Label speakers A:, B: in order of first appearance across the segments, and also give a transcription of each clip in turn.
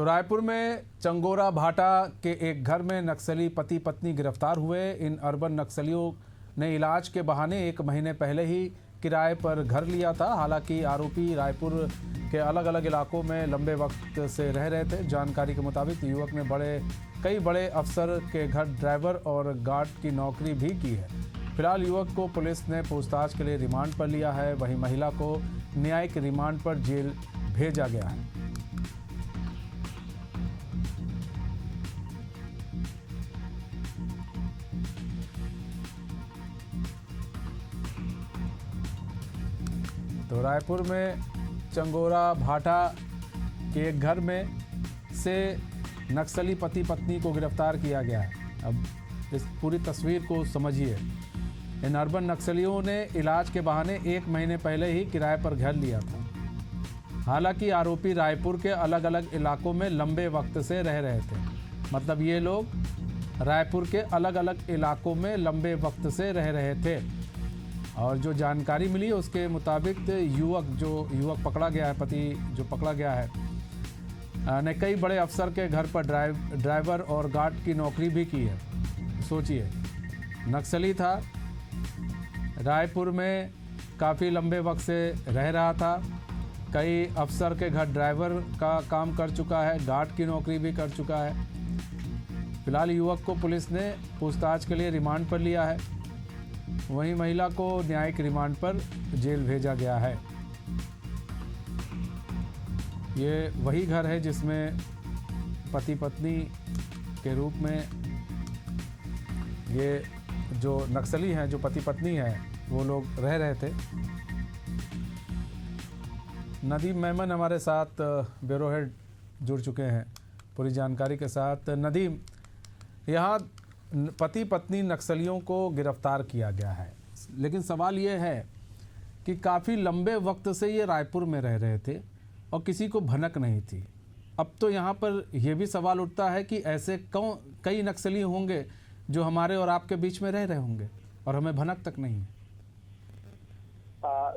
A: तो रायपुर में चंगोरा भाटा के एक घर में नक्सली पति पत्नी गिरफ्तार हुए। इन अर्बन नक्सलियों ने इलाज के बहाने 1 महीने पहले ही किराए पर घर लिया था। हालांकि आरोपी रायपुर के अलग अलग इलाकों में लंबे वक्त से रह रहे थे। जानकारी के मुताबिक युवक ने कई बड़े अफसर के घर ड्राइवर और गार्ड की नौकरी भी की है। फिलहाल युवक को पुलिस ने पूछताछ के लिए रिमांड पर लिया है। वहीं महिला को न्यायिक रिमांड पर जेल भेजा गया है। तो रायपुर में चंगोरा भाटा के एक घर में से नक्सली पति पत्नी को गिरफ्तार किया गया है। अब इस पूरी तस्वीर को समझिए। इन अर्बन नक्सलियों ने इलाज के बहाने 1 महीने पहले ही किराए पर घर लिया था। हालांकि आरोपी रायपुर के अलग अलग इलाकों में लंबे वक्त से रह रहे थे। मतलब ये लोग रायपुर के अलग अलग इलाकों में लंबे वक्त से रह रहे थे। और जो जानकारी मिली उसके मुताबिक युवक पकड़ा गया है, पति जो पकड़ा गया है ने कई बड़े अफसर के घर पर ड्राइवर और गार्ड की नौकरी भी की है। सोचिए, नक्सली था, रायपुर में काफ़ी लंबे वक्त से रह रहा था, कई अफसर के घर ड्राइवर का काम कर चुका है, गार्ड की नौकरी भी कर चुका है। फिलहाल युवक को पुलिस ने पूछताछ के लिए रिमांड पर लिया है। वहीं महिला को न्यायिक रिमांड पर जेल भेजा गया है। ये वही घर है जिसमें पति पत्नी के रूप में ये जो नक्सली हैं, जो पति पत्नी हैं, वो लोग रह रहे थे। नदीम मेमन हमारे साथ ब्यूरो हेड जुड़ चुके हैं पूरी जानकारी के साथ। नदीम, यहाँ पति पत्नी नक्सलियों को गिरफ्तार किया गया है, लेकिन सवाल ये है कि काफ़ी लंबे वक्त से ये रायपुर में रह रहे थे और किसी को भनक नहीं थी। अब तो यहाँ पर यह भी सवाल उठता है कि ऐसे कई नक्सली होंगे जो हमारे और आपके बीच में रह रहे होंगे और हमें भनक तक नहीं है।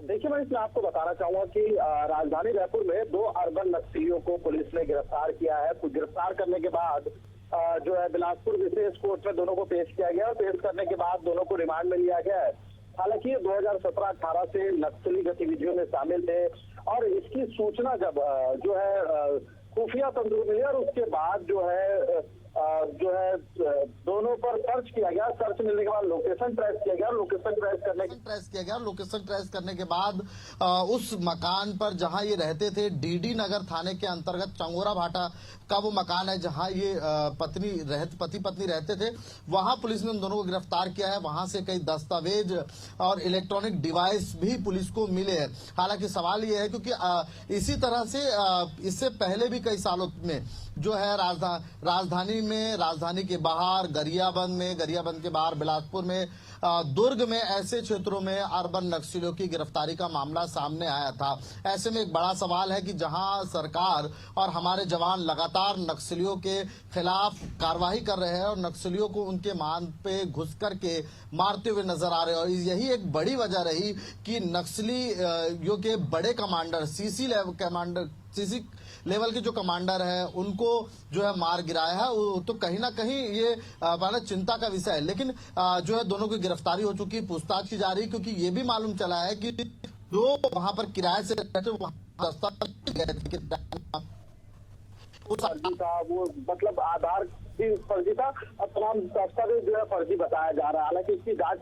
B: देखिए, मैं इसमें आपको बताना चाहूंगा कि राजधानी रायपुर में 2 अर्बन नक्सलियों को पुलिस ने गिरफ्तार किया है। गिरफ्तार करने के बाद जो है बिलासपुर विशेष कोर्ट में दोनों को पेश किया गया और पेश करने के बाद दोनों को रिमांड में लिया गया है। हालांकि 2017-18 से नक्सली गतिविधियों में शामिल थे और इसकी सूचना जब जो है खुफिया तंत्र मिली और उसके बाद जो है दोनों पर सर्च किया गया। सर्च मिलने के बाद लोकेशन ट्रेस किया गया। लोकेशन ट्रेस करने के बाद उस मकान पर जहां ये रहते थे, डीडी नगर थाने के अंतर्गत चंगोरा भाटा का वो मकान है जहां ये पति पत्नी रहते थे, वहां पुलिस ने उन दोनों को गिरफ्तार किया है। वहां से कई दस्तावेज और इलेक्ट्रॉनिक डिवाइस भी पुलिस को मिले हैं। हालांकि सवाल ये है क्योंकि इसी तरह से इससे पहले भी कई सालों में जो है राजधानी के बाहर गरियाबंद के बाहर बिलासपुर में, दुर्ग में, ऐसे क्षेत्रों में अर्बन नक्सलियों की गिरफ्तारी का मामला सामने आया था। ऐसे में एक बड़ा सवाल है कि जहां सरकार और हमारे जवान लगातार नक्सलियों के खिलाफ कार्रवाई कर रहे हैं और नक्सलियों को उनके मान पे घुस करके मारते हुए नजर आ रहे हैं, और यही एक बड़ी वजह रही कि नक्सलियों के बड़े कमांडर सीसी लेवल के जो कमांडर है उनको जो है मार गिराया है। तो कहीं ना कहीं ये चिंता का विषय है। लेकिन जो है दोनों की गिरफ्तारी हो चुकी, पूछताछ की जा रही, क्योंकि ये भी मालूम चला है कि जो वहां पर किराए से रहते वो मतलब आधार भी फर्जी था और तमाम दस्तावेज जो है फर्जी बताया जा रहा है। हालांकि इसकी जांच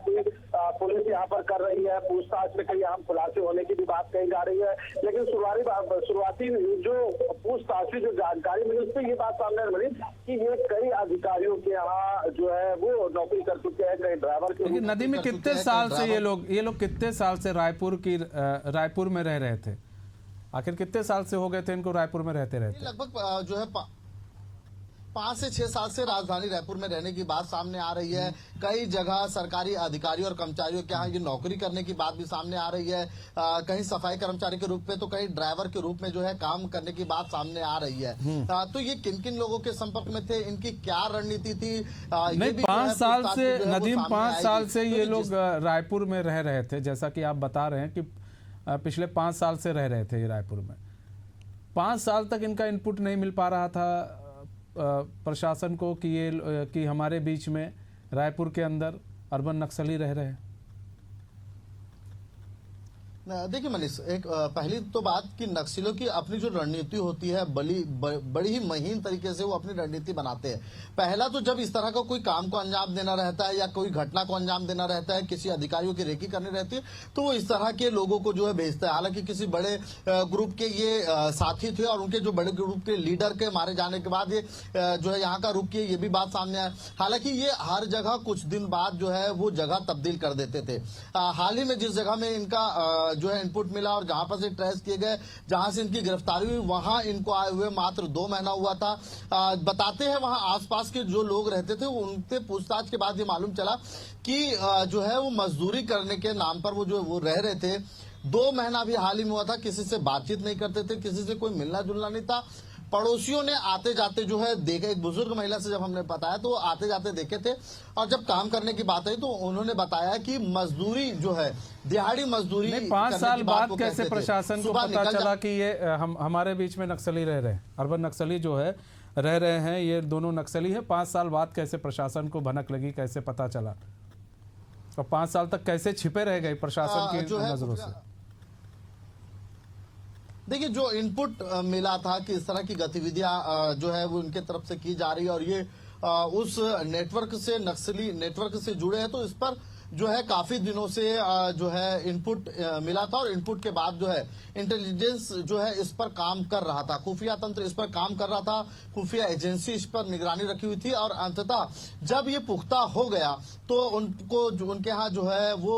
B: पुलिस यहाँ पर कर रही है। पूछताछ में कई अहम खुलासे होने की भी बात कही जा रही है, लेकिन शुरुआती जो पूछताछ जो जानकारी मिली उसमें ये बात सामने मिली कि ये कई अधिकारियों के यहाँ जो है वो नौकरी कर चुके हैं, कई ड्राइवर के।
A: नदी में कितने साल से ये लोग कितने साल से रायपुर में रह रहे थे? आखिर कितने साल से हो गए थे इनको रायपुर में रहते?
C: लगभग जो है 5 से 6 साल से राजधानी रायपुर में रहने की बात सामने आ रही है। कई जगह सरकारी अधिकारियों और कर्मचारियों के यहाँ ये नौकरी करने की बात भी सामने आ रही है। कहीं सफाई कर्मचारी के रूप में तो कहीं ड्राइवर के रूप में जो है काम करने की बात सामने आ रही है। तो ये किन किन लोगों के संपर्क में थे, इनकी क्या रणनीति थी?
A: नहीं, 5 साल से नदीम, 5 साल से ये लोग रायपुर में रह रहे थे, जैसा कि आप बता रहे हैं कि पिछले 5 साल से रह रहे थे ये रायपुर में। 5 साल तक इनका इनपुट नहीं मिल पा रहा था प्रशासन को कि हमारे बीच में रायपुर के अंदर अर्बन नक्सली रह रहे हैं।
B: देखिए मनीष, एक पहली तो बात कि नक्सलियों की अपनी जो रणनीति होती है बड़ी ही महीन तरीके से वो अपनी रणनीति बनाते हैं। पहला तो जब इस तरह का कोई काम को अंजाम देना रहता है या कोई घटना को अंजाम देना रहता है, किसी अधिकारियों की रेकी करनी रहती है, तो वो इस तरह के लोगों को जो है भेजता है। हालांकि किसी बड़े ग्रुप के ये साथी थे और उनके जो बड़े ग्रुप के लीडर के मारे जाने के बाद ये जो है यहाँ का रुक किए, ये भी बात सामने आया। हालांकि ये हर जगह कुछ दिन बाद जो है वो जगह तब्दील कर देते थे। हाल ही में जिस जगह में इनका जो है इनपुट मिला और जहां पर से ट्रेस किए गए, जहां से इनकी गिरफ्तारी हुई, वहां इनको आए हुए मात्र 2 महीना हुआ था। बताते हैं वहां आसपास के जो लोग रहते थे उनसे पूछताछ के बाद ये मालूम चला कि जो है वो मजदूरी करने के नाम पर वो रह रहे थे। 2 महीना भी हाल ही में हुआ था, किसी से बातचीत नहीं करते थे, किसी से कोई मिलना जुलना नहीं था। पड़ोसियों ने आते जाते जो है देखे, एक बुजुर्ग महिला से जब हमने बताया तो आते जाते देखे थे, और जब काम करने की बात आई तो उन्होंने बताया कि मजदूरी जो है, दिहाड़ी मजदूरी
A: 5 साल बाद कैसे प्रशासन को पता चला कि ये हमारे बीच में नक्सली रह रहे हैं, अर्बन नक्सली जो है रह रहे हैं, ये दोनों नक्सली है। 5 साल बाद कैसे प्रशासन को भनक लगी, कैसे पता चला, और 5 साल तक कैसे छिपे रह गए प्रशासन की नजरों से?
B: देखिए, जो इनपुट मिला था कि इस तरह की गतिविधियां जो है वो उनके तरफ से की जा रही है और ये उस नेटवर्क से, नक्सली नेटवर्क से जुड़े हैं, तो इस पर जो है काफी दिनों से जो है इनपुट मिला था। और इनपुट के बाद जो है इंटेलिजेंस जो है इस पर काम कर रहा था, खुफिया तंत्र इस पर काम कर रहा था, खुफिया एजेंसी इस पर निगरानी रखी हुई थी। और अंततः जब ये पुख्ता हो गया तो उनको उनके यहाँ जो है वो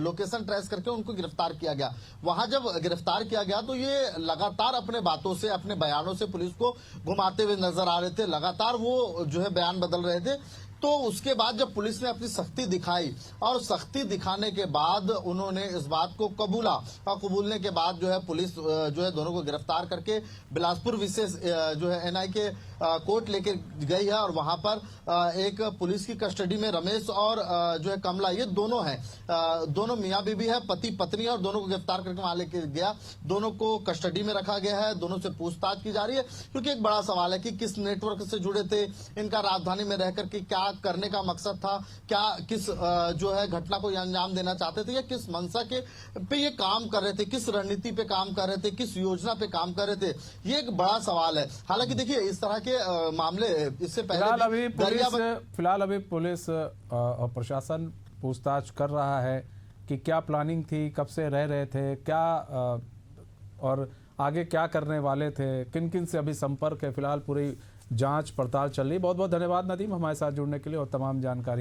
B: लोकेशन ट्रेस करके उनको गिरफ्तार किया गया। वहां जब गिरफ्तार किया गया तो ये लगातार अपने बातों से, अपने बयानों से पुलिस को घुमाते हुए नजर आ रहे थे, लगातार वो जो है बयान बदल रहे थे। तो उसके बाद जब पुलिस ने अपनी सख्ती दिखाई और सख्ती दिखाने के बाद उन्होंने इस बात को कबूला, और कबूलने के बाद जो है पुलिस जो है दोनों को गिरफ्तार करके बिलासपुर विशेष जो है एनआई के कोर्ट लेके गई है। और वहां पर एक पुलिस की कस्टडी में रमेश और जो है कमला, ये दोनों हैं, दोनों मियाँ बीबी है, पति पत्नी, और दोनों को गिरफ्तार करके वहां लेके गया। दोनों को कस्टडी में रखा गया है, दोनों से पूछताछ की जा रही है, क्योंकि एक बड़ा सवाल है कि किस नेटवर्क से जुड़े थे, इनका राजधानी में रहकर के क्या करने का मकसद था, क्या किस जो है घटना को अंजाम देना चाहते थे, या किस मंशा के पे ये काम कर रहे थे, किस रणनीति पे काम कर रहे थे, किस योजना पे काम कर रहे थे, ये एक बड़ा सवाल है। हालांकि देखिए, इस तरह के मामले इससे पहले
A: फिलहाल अभी पुलिस और प्रशासन पूछताछ कर रहा है कि क्या प्लानिंग थी, कब से रह रहे थे, क्या और आगे क्या करने वाले थे, किन किन से अभी संपर्क है। फिलहाल पूरी जांच पड़ताल चल रही है। बहुत बहुत धन्यवाद नदीम हमारे साथ जुड़ने के लिए और तमाम जानकारी